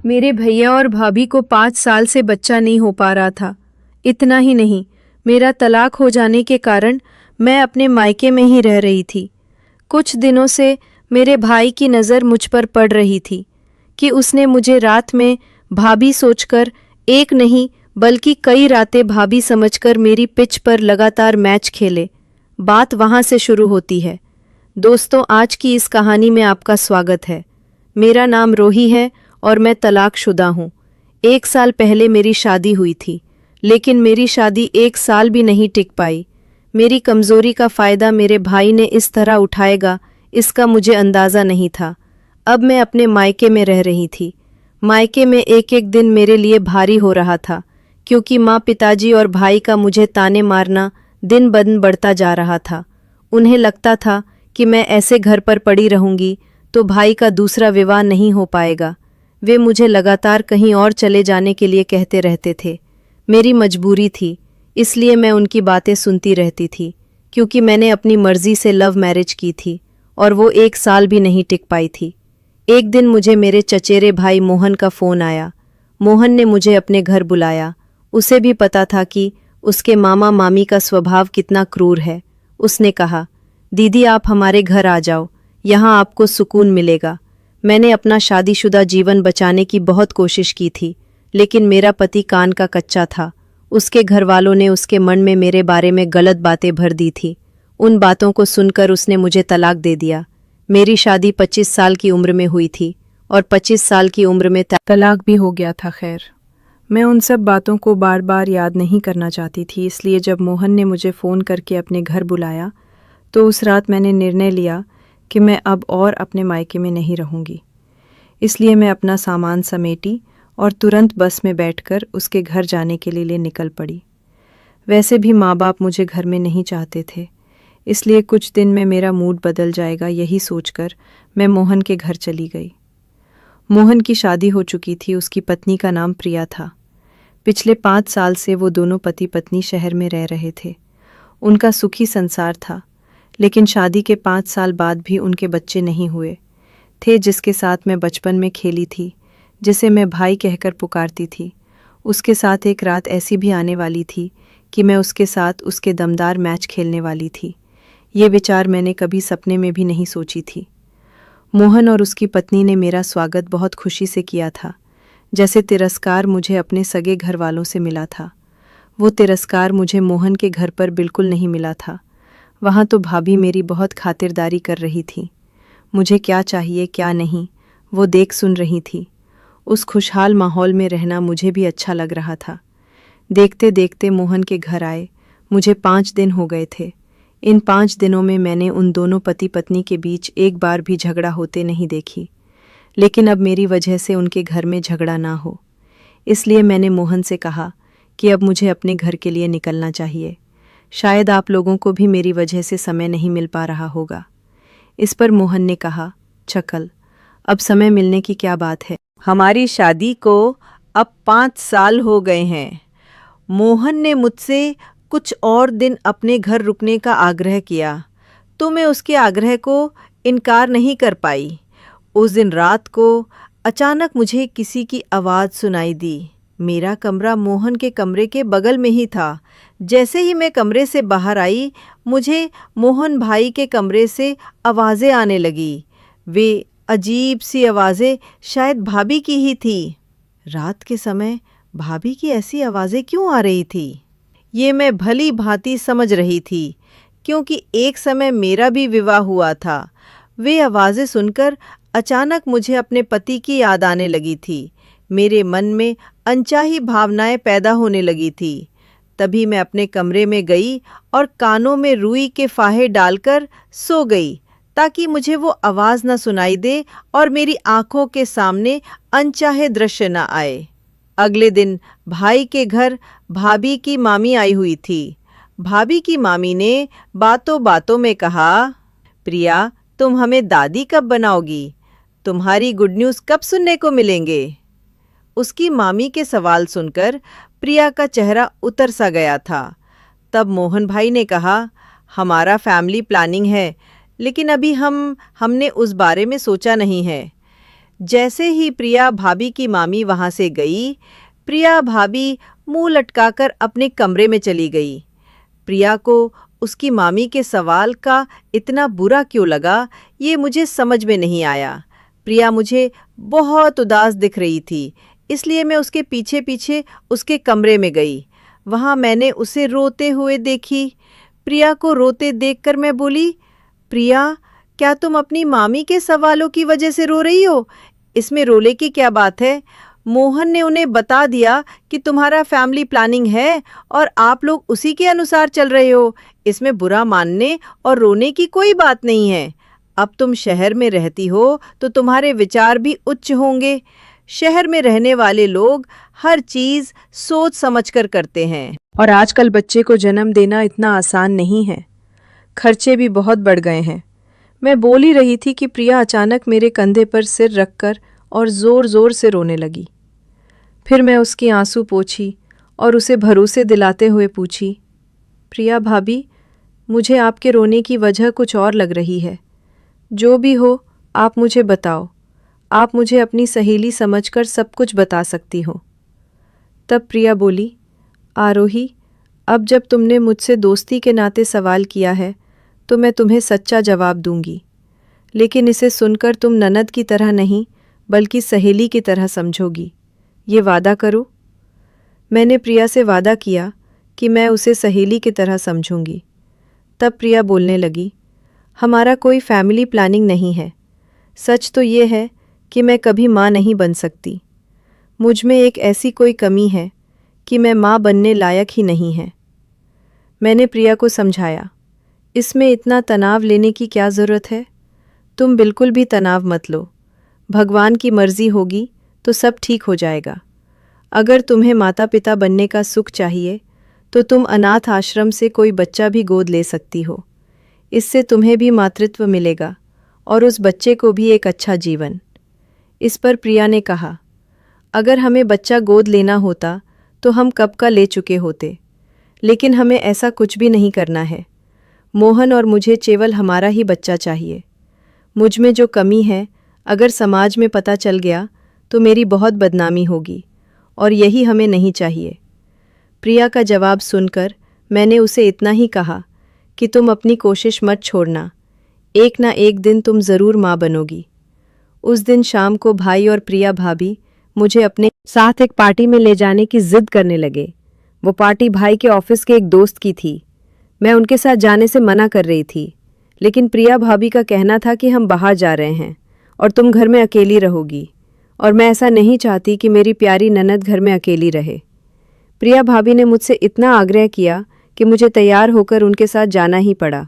मेरे भैया और भाभी को 5 साल से बच्चा नहीं हो पा रहा था। इतना ही नहीं, मेरा तलाक हो जाने के कारण मैं अपने मायके में ही रह रही थी। कुछ दिनों से मेरे भाई की नज़र मुझ पर पड़ रही थी कि उसने मुझे रात में भाभी सोचकर एक नहीं बल्कि कई रातें भाभी समझकर मेरी पिच पर लगातार मैच खेले। बात वहाँ से शुरू होती है। दोस्तों, आज की इस कहानी में आपका स्वागत है। मेरा नाम रोही है और मैं तलाकशुदा हूँ। 1 साल पहले मेरी शादी हुई थी, लेकिन मेरी शादी 1 साल भी नहीं टिक पाई। मेरी कमज़ोरी का फ़ायदा मेरे भाई ने इस तरह उठाएगा, इसका मुझे अंदाज़ा नहीं था। अब मैं अपने मायके में रह रही थी। मायके में एक एक दिन मेरे लिए भारी हो रहा था, क्योंकि माँ, पिताजी और भाई का मुझे ताने मारना दिन ब दिन बढ़ता जा रहा था। उन्हें लगता था कि मैं ऐसे घर पर पड़ी रहूंगी तो भाई का दूसरा विवाह नहीं हो पाएगा। वे मुझे लगातार कहीं और चले जाने के लिए कहते रहते थे। मेरी मजबूरी थी, इसलिए मैं उनकी बातें सुनती रहती थी, क्योंकि मैंने अपनी मर्जी से लव मैरिज की थी और वो 1 साल भी नहीं टिक पाई थी। एक दिन मुझे मेरे चचेरे भाई मोहन का फ़ोन आया। मोहन ने मुझे अपने घर बुलाया। उसे भी पता था कि उसके मामा मामी का स्वभाव कितना क्रूर है। उसने कहा, दीदी आप हमारे घर आ जाओ, यहाँ आपको सुकून मिलेगा। मैंने अपना शादीशुदा जीवन बचाने की बहुत कोशिश की थी, लेकिन मेरा पति कान का कच्चा था। उसके घर वालों ने उसके मन में मेरे बारे में गलत बातें भर दी थी। उन बातों को सुनकर उसने मुझे तलाक दे दिया। मेरी शादी 25 साल की उम्र में हुई थी और 25 साल की उम्र में तलाक भी हो गया था। खैर, मैं उन सब बातों को बार बार याद नहीं करना चाहती थी, इसलिए जब मोहन ने मुझे फ़ोन करके अपने घर बुलाया तो उस रात मैंने निर्णय लिया कि मैं अब और अपने मायके में नहीं रहूँगी। इसलिए मैं अपना सामान समेटी और तुरंत बस में बैठकर उसके घर जाने के लिए निकल पड़ी। वैसे भी माँ बाप मुझे घर में नहीं चाहते थे, इसलिए कुछ दिन में मेरा मूड बदल जाएगा, यही सोचकर मैं मोहन के घर चली गई। मोहन की शादी हो चुकी थी। उसकी पत्नी का नाम प्रिया था। पिछले 5 साल से वो दोनों पति पत्नी शहर में रह रहे थे। उनका सुखी संसार था, लेकिन शादी के 5 साल बाद भी उनके बच्चे नहीं हुए थे। जिसके साथ मैं बचपन में खेली थी, जिसे मैं भाई कहकर पुकारती थी, उसके साथ एक रात ऐसी भी आने वाली थी कि मैं उसके साथ उसके दमदार मैच खेलने वाली थी। ये विचार मैंने कभी सपने में भी नहीं सोची थी। मोहन और उसकी पत्नी ने मेरा स्वागत बहुत खुशी से किया था, जैसे तिरस्कार मुझे अपने सगे घर वालों से मिला था। वो तिरस्कार मुझे मोहन के घर पर बिल्कुल नहीं मिला था। वहाँ तो भाभी मेरी बहुत खातिरदारी कर रही थी। मुझे क्या चाहिए क्या नहीं, वो देख सुन रही थी। उस खुशहाल माहौल में रहना मुझे भी अच्छा लग रहा था। देखते देखते मोहन के घर आए। मुझे 5 दिन हो गए थे। इन 5 दिनों में मैंने उन दोनों पति पत्नी के बीच एक बार भी झगड़ा होते नहीं देखी, लेकिन अब मेरी वजह से उनके घर में झगड़ा ना हो, इसलिए मैंने मोहन से कहा कि अब मुझे अपने घर के लिए निकलना चाहिए। शायद आप लोगों को भी मेरी वजह से समय नहीं मिल पा रहा होगा। इस पर मोहन ने कहा, चकल, अब समय मिलने की क्या बात है। हमारी शादी को अब 5 साल हो गए हैं। मोहन ने मुझसे कुछ और दिन अपने घर रुकने का आग्रह किया, तो मैं उसके आग्रह को इनकार नहीं कर पाई। उस दिन रात को अचानक मुझे किसी की आवाज़ सुनाई दी। मेरा कमरा मोहन के कमरे के बगल में ही था। जैसे ही मैं कमरे से बाहर आई, मुझे मोहन भाई के कमरे से आवाज़ें आने लगी। वे अजीब सी आवाज़ें शायद भाभी की ही थी। रात के समय भाभी की ऐसी आवाज़ें क्यों आ रही थी, ये मैं भली भांति समझ रही थी, क्योंकि एक समय मेरा भी विवाह हुआ था। वे आवाज़ें सुनकर अचानक मुझे अपने पति की याद आने लगी थी। मेरे मन में अनचाही भावनाएं पैदा होने लगी थी। तभी मैं अपने कमरे में गई और कानों में रुई के फाहे डालकर सो गई, ताकि मुझे वो आवाज़ न सुनाई दे और मेरी आंखों के सामने अनचाहे दृश्य न आए। अगले दिन भाई के घर भाभी की मामी आई हुई थी। भाभी की मामी ने बातों बातों में कहा, प्रिया, तुम हमें दादी कब बनाओगी? तुम्हारी गुड न्यूज़ कब सुनने को मिलेंगे? उसकी मामी के सवाल सुनकर प्रिया का चेहरा उतर सा गया था। तब मोहन भाई ने कहा, हमारा फैमिली प्लानिंग है, लेकिन अभी हमने उस बारे में सोचा नहीं है। जैसे ही प्रिया भाभी की मामी वहां से गई, प्रिया भाभी मुंह लटकाकर अपने कमरे में चली गई। प्रिया को उसकी मामी के सवाल का इतना बुरा क्यों लगा, ये मुझे समझ में नहीं आया। प्रिया मुझे बहुत उदास दिख रही थी, इसलिए मैं उसके पीछे पीछे उसके कमरे में गई। वहां मैंने उसे रोते हुए देखी। प्रिया को रोते देखकर मैं बोली, प्रिया, क्या तुम अपनी मामी के सवालों की वजह से रो रही हो? इसमें रोने की क्या बात है? मोहन ने उन्हें बता दिया कि तुम्हारा फैमिली प्लानिंग है और आप लोग उसी के अनुसार चल रहे हो। इसमें बुरा मानने और रोने की कोई बात नहीं है। अब तुम शहर में रहती हो तो तुम्हारे विचार भी उच्च होंगे। शहर में रहने वाले लोग हर चीज सोच समझकर करते हैं। और आजकल बच्चे को जन्म देना इतना आसान नहीं है, खर्चे भी बहुत बढ़ गए हैं। मैं बोल ही रही थी कि प्रिया अचानक मेरे कंधे पर सिर रखकर और ज़ोर ज़ोर से रोने लगी। फिर मैं उसकी आंसू पोंछी और उसे भरोसे दिलाते हुए पूछी, प्रिया भाभी, मुझे आपके रोने की वजह कुछ और लग रही है। जो भी हो आप मुझे बताओ। आप मुझे अपनी सहेली समझकर सब कुछ बता सकती हो। तब प्रिया बोली, आरोही, अब जब तुमने मुझसे दोस्ती के नाते सवाल किया है तो मैं तुम्हें सच्चा जवाब दूंगी, लेकिन इसे सुनकर तुम ननद की तरह नहीं बल्कि सहेली की तरह समझोगी। ये वादा करो। मैंने प्रिया से वादा किया कि मैं उसे सहेली की तरह समझूंगी। तब प्रिया बोलने लगी, हमारा कोई फैमिली प्लानिंग नहीं है। सच तो ये है कि मैं कभी माँ नहीं बन सकती। मुझ में एक ऐसी कोई कमी है कि मैं माँ बनने लायक ही नहीं है। मैंने प्रिया को समझाया, इसमें इतना तनाव लेने की क्या ज़रूरत है? तुम बिल्कुल भी तनाव मत लो। भगवान की मर्जी होगी तो सब ठीक हो जाएगा। अगर तुम्हें माता पिता बनने का सुख चाहिए तो तुम अनाथ आश्रम से कोई बच्चा भी गोद ले सकती हो। इससे तुम्हें भी मातृत्व मिलेगा और उस बच्चे को भी एक अच्छा जीवन। इस पर प्रिया ने कहा, अगर हमें बच्चा गोद लेना होता तो हम कब का ले चुके होते, लेकिन हमें ऐसा कुछ भी नहीं करना है। मोहन और मुझे केवल हमारा ही बच्चा चाहिए। मुझ में जो कमी है अगर समाज में पता चल गया तो मेरी बहुत बदनामी होगी और यही हमें नहीं चाहिए। प्रिया का जवाब सुनकर मैंने उसे इतना ही कहा कि तुम अपनी कोशिश मत छोड़ना, एक ना एक दिन तुम ज़रूर माँ बनोगी। उस दिन शाम को भाई और प्रिया भाभी मुझे अपने साथ एक पार्टी में ले जाने की जिद करने लगे। वो पार्टी भाई के ऑफिस के एक दोस्त की थी। मैं उनके साथ जाने से मना कर रही थी, लेकिन प्रिया भाभी का कहना था कि हम बाहर जा रहे हैं और तुम घर में अकेली रहोगी, और मैं ऐसा नहीं चाहती कि मेरी प्यारी ननद घर में अकेली रहे। प्रिया भाभी ने मुझसे इतना आग्रह किया कि मुझे तैयार होकर उनके साथ जाना ही पड़ा।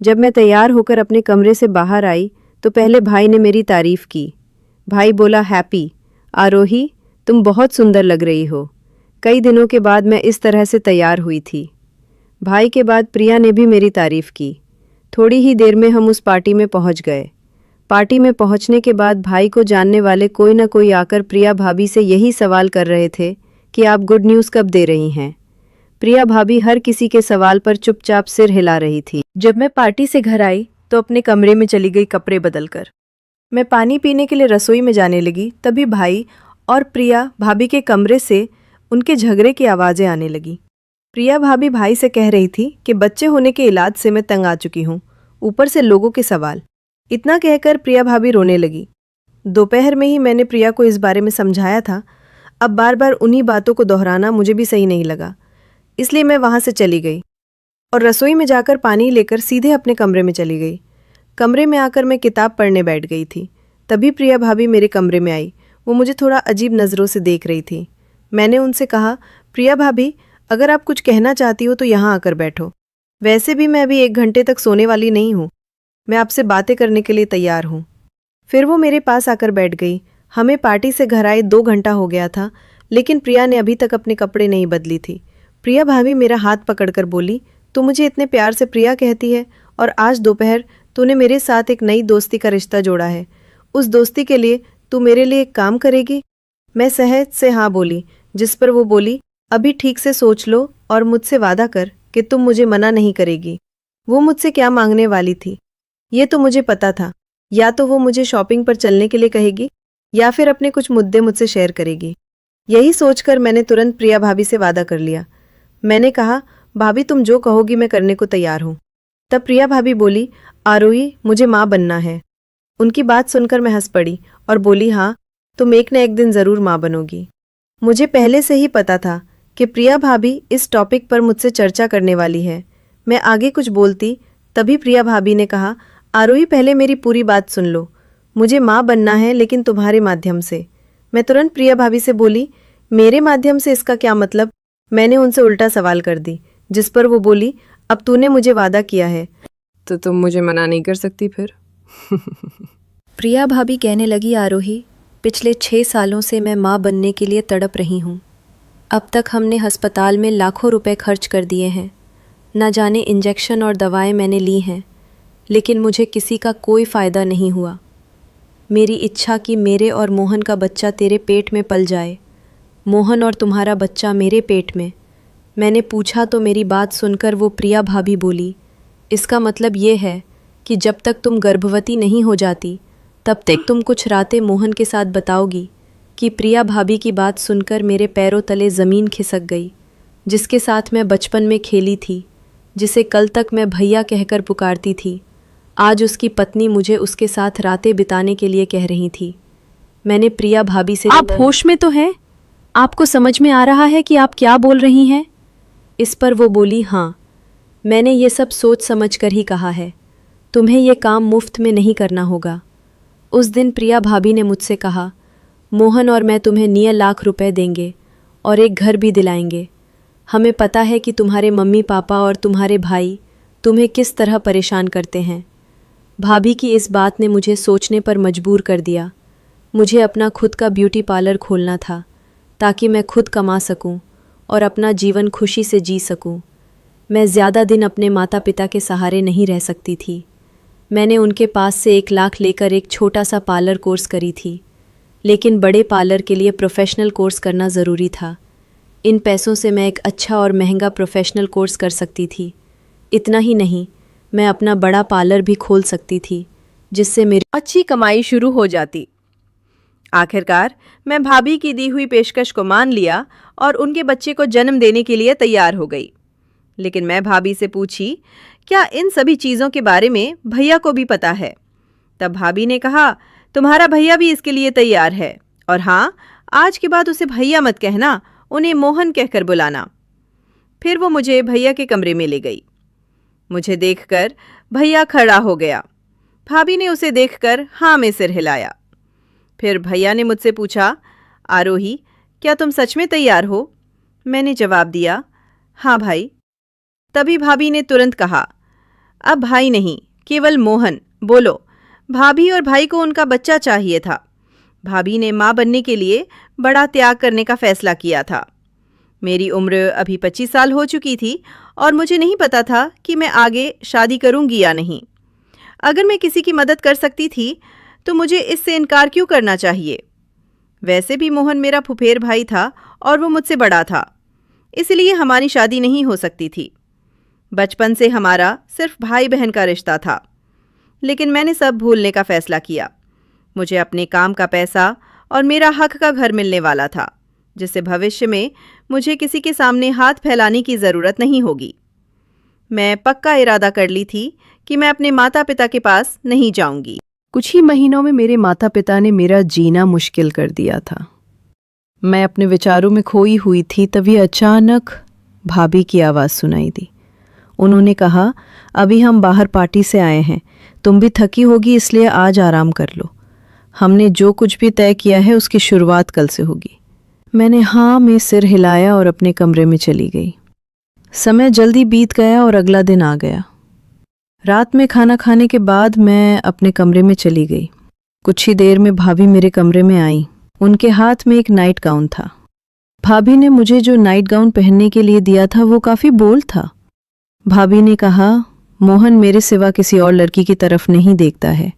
जब मैं तैयार होकर अपने कमरे से बाहर आई तो पहले भाई ने मेरी तारीफ की। भाई बोला, हैप्पी, आरोही, तुम बहुत सुंदर लग रही हो। कई दिनों के बाद मैं इस तरह से तैयार हुई थी। भाई के बाद प्रिया ने भी मेरी तारीफ की। थोड़ी ही देर में हम उस पार्टी में पहुंच गए। पार्टी में पहुंचने के बाद भाई को जानने वाले कोई न कोई आकर प्रिया भाभी से यही सवाल कर रहे थे कि आप गुड न्यूज़ कब दे रही हैं। प्रिया भाभी हर किसी के सवाल पर चुपचाप सिर हिला रही थी। जब मैं पार्टी से घर आई तो अपने कमरे में चली गई कपड़े बदलकर। मैं पानी पीने के लिए रसोई में जाने लगी, तभी भाई और प्रिया भाभी के कमरे से उनके झगड़े की आवाज़ें आने लगी। प्रिया भाभी भाई से कह रही थी कि बच्चे होने के इलाज से मैं तंग आ चुकी हूँ, ऊपर से लोगों के सवाल। इतना कहकर प्रिया भाभी रोने लगी। दोपहर में ही मैंने प्रिया को इस बारे में समझाया था। अब बार बार उन्हीं बातों को दोहराना मुझे भी सही नहीं लगा, इसलिए मैं वहाँ से चली गई और रसोई में जाकर पानी लेकर सीधे अपने कमरे में चली गई। कमरे में आकर मैं किताब पढ़ने बैठ गई थी। तभी प्रिया भाभी मेरे कमरे में आई। वो मुझे थोड़ा अजीब नज़रों से देख रही थी। मैंने उनसे कहा, प्रिया भाभी, अगर आप कुछ कहना चाहती हो तो यहाँ आकर बैठो। वैसे भी मैं अभी 1 घंटे तक सोने वाली नहीं हूँ। मैं आपसे बातें करने के लिए तैयार हूँ। फिर वो मेरे पास आकर बैठ गई। हमें पार्टी से घर आए 2 घंटा हो गया था, लेकिन प्रिया ने अभी तक अपने कपड़े नहीं बदली थी। प्रिया भाभी मेरा हाथ पकड़कर बोली, तू मुझे इतने प्यार से प्रिया कहती है और आज दोपहर तूने मेरे साथ एक नई दोस्ती का रिश्ता जोड़ा है। उस दोस्ती के लिए तू मेरे लिए एक काम करेगी? मैं सहज से हाँ बोली, जिस पर वो बोली, अभी ठीक से सोच लो और मुझसे वादा कर कि तुम मुझे मना नहीं करेगी। वो मुझसे क्या मांगने वाली थी ये तो मुझे पता था। या तो वो मुझे शॉपिंग पर चलने के लिए कहेगी या फिर अपने कुछ मुद्दे मुझसे शेयर करेगी। यही सोचकर मैंने तुरंत प्रिया भाभी से वादा कर लिया। मैंने कहा, भाभी तुम जो कहोगी मैं करने को तैयार हूँ। तब प्रिया भाभी बोली, आरोही मुझे माँ बनना है। उनकी बात सुनकर मैं हंस पड़ी और बोली, हाँ तुम एक न एक दिन ज़रूर माँ बनोगी। मुझे पहले से ही पता था कि प्रिया भाभी इस टॉपिक पर मुझसे चर्चा करने वाली है। मैं आगे कुछ बोलती तभी प्रिया भाभी ने कहा, आरोही पहले मेरी पूरी बात सुन लो। मुझे माँ बनना है लेकिन तुम्हारे माध्यम से। मैं तुरंत प्रिया भाभी से बोली, मेरे माध्यम से इसका क्या मतलब? मैंने उनसे उल्टा सवाल कर दी, जिस पर वो बोली, अब तूने मुझे वादा किया है तो तुम मुझे मना नहीं कर सकती फिर? प्रिया भाभी कहने लगी, आरोही पिछले 6 सालों से मैं माँ बनने के लिए तड़प रही हूँ। अब तक हमने अस्पताल में लाखों रुपए खर्च कर दिए हैं। न जाने इंजेक्शन और दवाएं मैंने ली हैं, लेकिन मुझे किसी का कोई फ़ायदा नहीं हुआ। मेरी इच्छा कि मेरे और मोहन का बच्चा तेरे पेट में पल जाए, मोहन और तुम्हारा बच्चा मेरे पेट में। मैंने पूछा तो मेरी बात सुनकर वो प्रिया भाभी बोली, इसका मतलब ये है कि जब तक तुम गर्भवती नहीं हो जाती तब तक तुम कुछ रातें मोहन के साथ बताओगी। कि प्रिया भाभी की बात सुनकर मेरे पैरों तले ज़मीन खिसक गई। जिसके साथ मैं बचपन में खेली थी, जिसे कल तक मैं भैया कहकर पुकारती थी, आज उसकी पत्नी मुझे उसके साथ रातें बिताने के लिए कह रही थी। मैंने प्रिया भाभी से, आप होश में तो हैं? आपको समझ में आ रहा है कि आप क्या बोल रही हैं? इस पर वो बोली, हाँ मैंने ये सब सोच समझ कर ही कहा है। तुम्हें ये काम मुफ्त में नहीं करना होगा। उस दिन प्रिया भाभी ने मुझसे कहा, मोहन और मैं तुम्हें 9 लाख रुपए देंगे और एक घर भी दिलाएंगे। हमें पता है कि तुम्हारे मम्मी पापा और तुम्हारे भाई तुम्हें किस तरह परेशान करते हैं। भाभी की इस बात ने मुझे सोचने पर मजबूर कर दिया। मुझे अपना खुद का ब्यूटी पार्लर खोलना था ताकि मैं खुद कमा सकूं और अपना जीवन खुशी से जी सकूं। मैं ज़्यादा दिन अपने माता पिता के सहारे नहीं रह सकती थी। मैंने उनके पास से 1 लाख लेकर एक छोटा सा पार्लर कोर्स करी थी, लेकिन बड़े पार्लर के लिए प्रोफेशनल कोर्स करना ज़रूरी था। इन पैसों से मैं एक अच्छा और महंगा प्रोफेशनल कोर्स कर सकती थी। इतना ही नहीं, मैं अपना बड़ा पार्लर भी खोल सकती थी, जिससे मेरी अच्छी कमाई शुरू हो जाती। आखिरकार मैं भाभी की दी हुई पेशकश को मान लिया और उनके बच्चे को जन्म देने के लिए तैयार हो गई। लेकिन मैं भाभी से पूछी, क्या इन सभी चीज़ों के बारे में भैया को भी पता है? तब भाभी ने कहा, तुम्हारा भैया भी इसके लिए तैयार है, और हाँ, आज के बाद उसे भैया मत कहना, उन्हें मोहन कहकर बुलाना। फिर वो मुझे भैया के कमरे में ले गई। मुझे देखकर भैया खड़ा हो गया। भाभी ने उसे देखकर हाँ में सिर हिलाया। फिर भैया ने मुझसे पूछा, आरोही क्या तुम सच में तैयार हो? मैंने जवाब दिया, हाँ भाई। तभी भाभी ने तुरंत कहा, अब भाई नहीं, केवल मोहन। बोलो। भाभी और भाई को उनका बच्चा चाहिए था। भाभी ने माँ बनने के लिए बड़ा त्याग करने का फैसला किया था। मेरी उम्र अभी 25 साल हो चुकी थी और मुझे नहीं पता था कि मैं आगे शादी करूंगी या नहीं। अगर मैं किसी की मदद कर सकती थी तो मुझे इससे इनकार क्यों करना चाहिए? वैसे भी मोहन मेरा फुफेर भाई था और वो मुझसे बड़ा था, इसलिए हमारी शादी नहीं हो सकती थी। बचपन से हमारा सिर्फ भाई बहन का रिश्ता था। लेकिन मैंने सब भूलने का फैसला किया। मुझे अपने काम का पैसा और मेरा हक का घर मिलने वाला था, जिससे भविष्य में मुझे किसी के सामने हाथ फैलाने की ज़रूरत नहीं होगी। मैं पक्का इरादा कर ली थी कि मैं अपने माता पिता के पास नहीं जाऊंगी। कुछ ही महीनों में मेरे माता पिता ने मेरा जीना मुश्किल कर दिया था। मैं अपने विचारों में खोई हुई थी, तभी अचानक भाभी की आवाज़ सुनाई दी। उन्होंने कहा, अभी हम बाहर पार्टी से आए हैं, तुम भी थकी होगी, इसलिए आज आराम कर लो। हमने जो कुछ भी तय किया है उसकी शुरुआत कल से होगी। मैंने हाँ में सिर हिलाया और अपने कमरे में चली गई। समय जल्दी बीत गया और अगला दिन आ गया। रात में खाना खाने के बाद मैं अपने कमरे में चली गई। कुछ ही देर में भाभी मेरे कमरे में आई। उनके हाथ में एक नाइट गाउन था। भाभी ने मुझे जो नाइट गाउन पहनने के लिए दिया था वो काफ़ी बोल्ड था। भाभी ने कहा, मोहन मेरे सिवा किसी और लड़की की तरफ नहीं देखता है,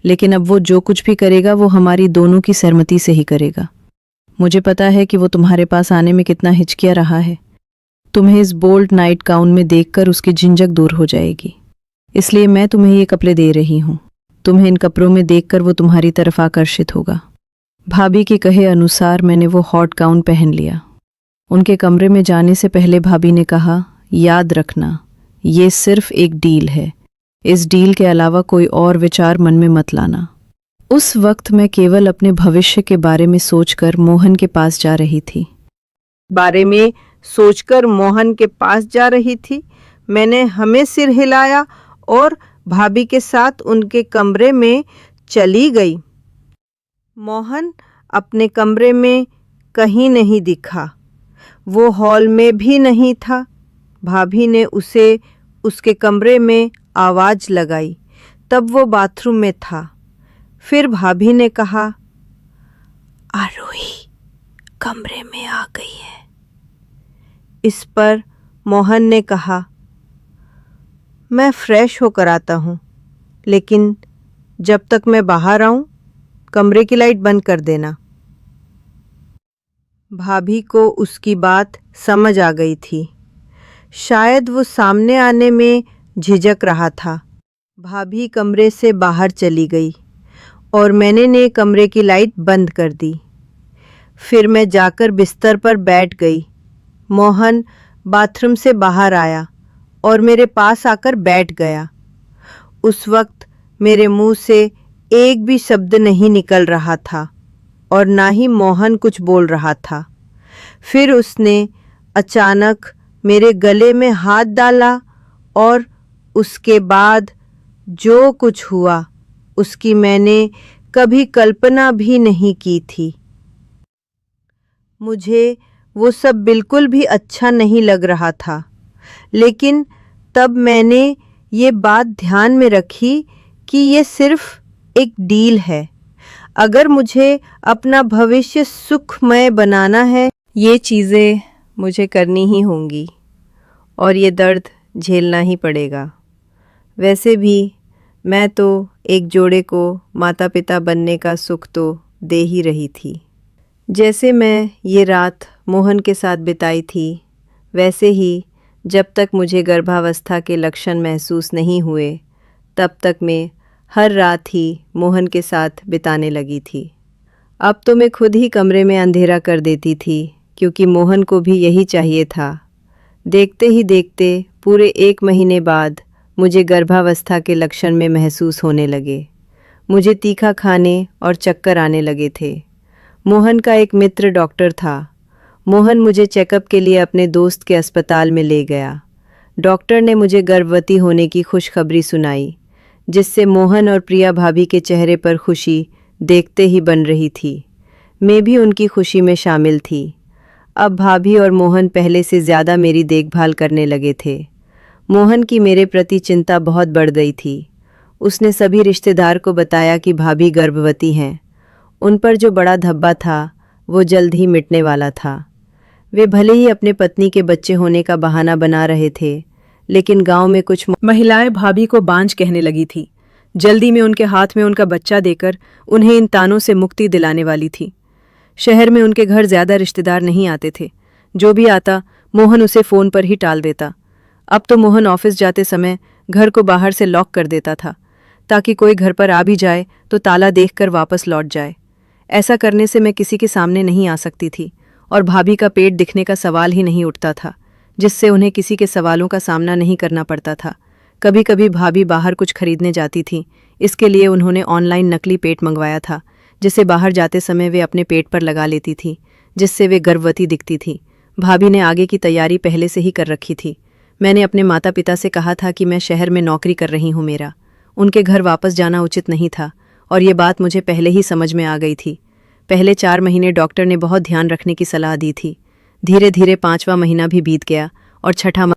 लेकिन अब वो जो कुछ भी करेगा वो हमारी दोनों की सहमति से ही करेगा। मुझे पता है कि वो तुम्हारे पास आने में कितना हिचकिया रहा है। तुम्हें इस बोल्ड नाइट गाउन में देखकर उसकी झिंझक दूर हो जाएगी, इसलिए मैं तुम्हें ये कपड़े दे रही हूँ। तुम्हें इन कपड़ों में देखकर वो तुम्हारी तरफ आकर्षित होगा। भाभी के कहे अनुसार मैंने वो हॉट गाउन पहन लिया। उनके कमरे में जाने से पहले भाभी ने कहा, याद रखना, ये सिर्फ एक डील है। इस डील के अलावा कोई और विचार मन में मत लाना। उस वक्त मैं केवल अपने भविष्य के बारे में सोचकर मोहन के पास जा रही थी। मैंने हमें सिर हिलाया और भाभी के साथ उनके कमरे में चली गई। मोहन अपने कमरे में कहीं नहीं दिखा। वो हॉल में भी नहीं था। भाभी ने उसे उसके कमरे में आवाज़ लगाई, तब वो बाथरूम में था। फिर भाभी ने कहा, आरोही कमरे में आ गई है। इस पर मोहन ने कहा, मैं फ्रेश होकर आता हूँ, लेकिन जब तक मैं बाहर आऊँ कमरे की लाइट बंद कर देना। भाभी को उसकी बात समझ आ गई थी। शायद वो सामने आने में झिझक रहा था। भाभी कमरे से बाहर चली गई और मैंने कमरे की लाइट बंद कर दी। फिर मैं जाकर बिस्तर पर बैठ गई। मोहन बाथरूम से बाहर आया और मेरे पास आकर बैठ गया। उस वक्त मेरे मुंह से एक भी शब्द नहीं निकल रहा था और ना ही मोहन कुछ बोल रहा था। फिर उसने अचानक मेरे गले में हाथ डाला और उसके बाद जो कुछ हुआ उसकी मैंने कभी कल्पना भी नहीं की थी। मुझे वो सब बिल्कुल भी अच्छा नहीं लग रहा था, लेकिन तब मैंने ये बात ध्यान में रखी कि ये सिर्फ एक डील है। अगर मुझे अपना भविष्य सुखमय बनाना है, ये चीज़ें मुझे करनी ही होंगी और ये दर्द झेलना ही पड़ेगा। वैसे भी मैं तो एक जोड़े को माता पिता बनने का सुख तो दे ही रही थी। जैसे मैं ये रात मोहन के साथ बिताई थी, वैसे ही जब तक मुझे गर्भावस्था के लक्षण महसूस नहीं हुए, तब तक मैं हर रात ही मोहन के साथ बिताने लगी थी। अब तो मैं खुद ही कमरे में अंधेरा कर देती थी, क्योंकि मोहन को भी यही चाहिए था। देखते ही देखते पूरे 1 महीने बाद मुझे गर्भावस्था के लक्षण में महसूस होने लगे। मुझे तीखा खाने और चक्कर आने लगे थे। मोहन का एक मित्र डॉक्टर था। मोहन मुझे चेकअप के लिए अपने दोस्त के अस्पताल में ले गया। डॉक्टर ने मुझे गर्भवती होने की खुशखबरी सुनाई, जिससे मोहन और प्रिया भाभी के चेहरे पर खुशी देखते ही बन रही थी। मैं भी उनकी खुशी में शामिल थी। अब भाभी और मोहन पहले से ज़्यादा मेरी देखभाल करने लगे थे। मोहन की मेरे प्रति चिंता बहुत बढ़ गई थी। उसने सभी रिश्तेदार को बताया कि भाभी गर्भवती हैं। उन पर जो बड़ा धब्बा था वो जल्द ही मिटने वाला था। वे भले ही अपने पत्नी के बच्चे होने का बहाना बना रहे थे, लेकिन गांव में कुछ महिलाएं भाभी को बांझ कहने लगी थी। जल्दी में उनके हाथ में उनका बच्चा देकर उन्हें इन तानों से मुक्ति दिलाने वाली थी। शहर में उनके घर ज़्यादा रिश्तेदार नहीं आते थे। जो भी आता मोहन उसे फ़ोन पर ही टाल देता। अब तो मोहन ऑफिस जाते समय घर को बाहर से लॉक कर देता था, ताकि कोई घर पर आ भी जाए तो ताला देखकर वापस लौट जाए। ऐसा करने से मैं किसी के सामने नहीं आ सकती थी और भाभी का पेट दिखने का सवाल ही नहीं उठता था, जिससे उन्हें किसी के सवालों का सामना नहीं करना पड़ता था। कभी कभी भाभी बाहर कुछ खरीदने जाती थी। इसके लिए उन्होंने ऑनलाइन नकली पेट मंगवाया था, जिसे बाहर जाते समय वे अपने पेट पर लगा लेती थी, जिससे वे गर्भवती दिखती थी। भाभी ने आगे की तैयारी पहले से ही कर रखी थी। मैंने अपने माता पिता से कहा था कि मैं शहर में नौकरी कर रही हूँ। मेरा उनके घर वापस जाना उचित नहीं था और ये बात मुझे पहले ही समझ में आ गई थी। पहले 4 महीने डॉक्टर ने बहुत ध्यान रखने की सलाह दी थी। धीरे धीरे 5वां महीना भी बीत गया और छठा